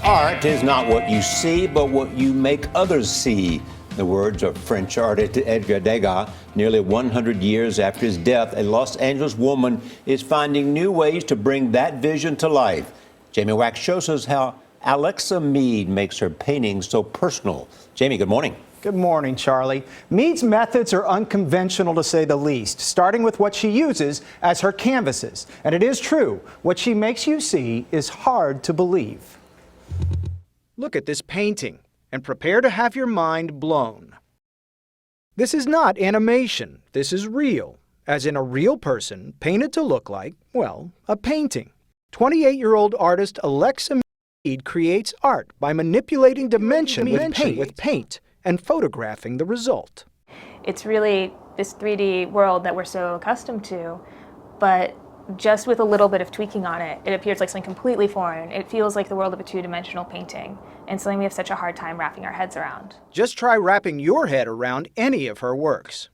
Art is not what you see, but what you make others see. The words of French artist Edgar Degas. Nearly 100 years after his death, a Los Angeles woman is finding new ways to bring that vision to life. Jamie Wax shows us how Alexa Meade makes her paintings so personal. Jamie, good morning. Good morning, Charlie. Meade's methods are unconventional to say the least, starting with what she uses as her canvases. And it is true, what she makes you see is hard to believe. Look at this painting and prepare to have your mind blown. This is not animation, this is real, as in a real person painted to look like, well, a painting. 28-year-old artist Alexa Meade creates art by manipulating dimension with paint and photographing the result. It's really this 3D world that we're so accustomed to, but just with a little bit of tweaking on it, it appears like something completely foreign. It feels like the world of a two-dimensional painting, and something we have such a hard time wrapping our heads around. Just try wrapping your head around any of her works.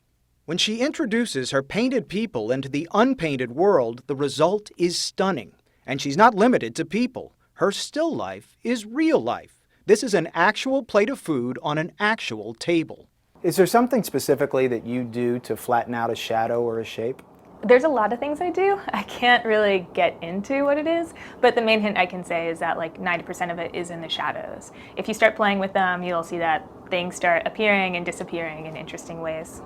When she introduces her painted people into the unpainted world, the result is stunning. And she's not limited to people. Her still life is real life. This is an actual plate of food on an actual table. Is there something specifically that you do to flatten out a shadow or a shape? There's a lot of things I do. I can't really get into what it is, but the main hint I can say is that like 90% of it is in the shadows. If you start playing with them, you'll see that things start appearing and disappearing in interesting ways.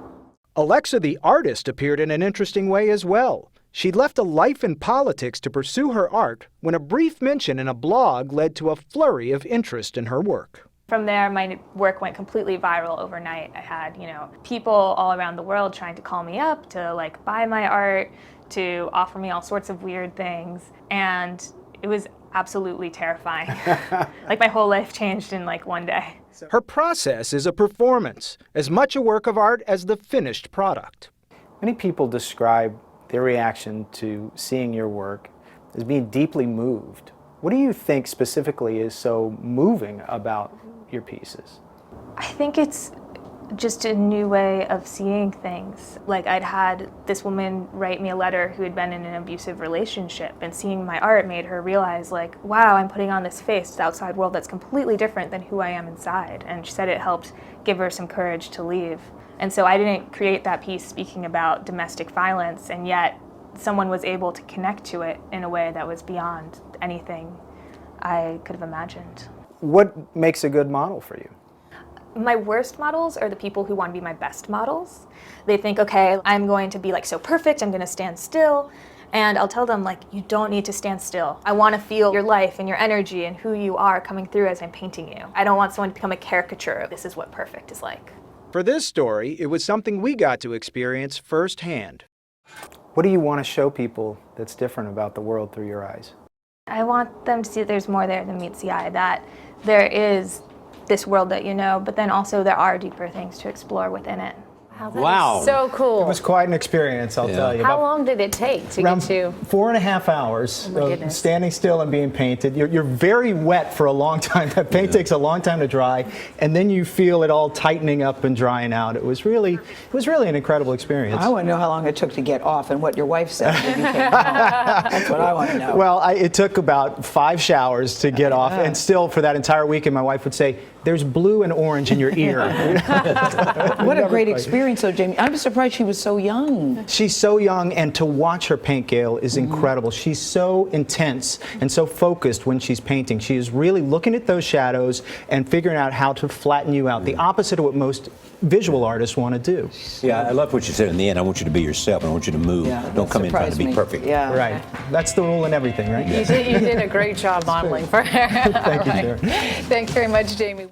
Alexa the artist appeared in an interesting way as well. She'd left a life in politics to pursue her art when a brief mention in a blog led to a flurry of interest in her work. From there, my work went completely viral overnight. I had, people all around the world trying to call me up to like buy my art, to offer me all sorts of weird things, and it was absolutely terrifying. Like my whole life changed in like one day. Her process is a performance, as much a work of art as the finished product. Many people describe their reaction to seeing your work as being deeply moved. What do you think specifically is so moving about your pieces? I think it's just a new way of seeing things. Like I'd had this woman write me a letter who had been in an abusive relationship, and seeing my art made her realize like, wow, I'm putting on this face to the outside world that's completely different than who I am inside. And she said it helped give her some courage to leave. And so I didn't create that piece speaking about domestic violence, and yet someone was able to connect to it in a way that was beyond anything I could have imagined. What makes a good model for you? My worst models are the people who want to be my best models. They think, okay, I'm going to be like so perfect, I'm going to stand still. And I'll tell them like, you don't need to stand still. I want to feel your life and your energy and who you are coming through as I'm painting you. I don't want someone to become a caricature of this is what perfect is like. For this story, it was something we got to experience firsthand. What do you want to show people that's different about the world through your eyes? I want them to see that there's more there than meets the eye, that there is this world that you know, but then also there are deeper things to explore within it. Wow. So cool. It was quite an experience, I'll tell you. How long did it take to Around get to? 4.5 hours my of goodness. standing still and being painted. You're very wet for a long time. That paint takes a long time to dry, and then you feel it all tightening up and drying out. It was really an incredible experience. I want to know how long it took to get off and what your wife said when you came home. That's what I want to know. Well, it took about 5 showers to get off, and still for that entire weekend, my wife would say, "There's blue and orange in your ear." What a great experience, though, Jamie. I'm surprised she was so young. She's so young, and to watch her paint, Gail, is incredible. She's so intense and so focused when she's painting. She is really looking at those shadows and figuring out how to flatten you out, the opposite of what most visual artists want to do. Yeah, I love what you said in the end. I want you to be yourself. I want you to move. Yeah, Don't that come in trying to surprised be me. perfect. Yeah. Right. That's the rule in everything, right? You did a great job modeling for her. Thank you, All right. sir. Thanks very much, Jamie.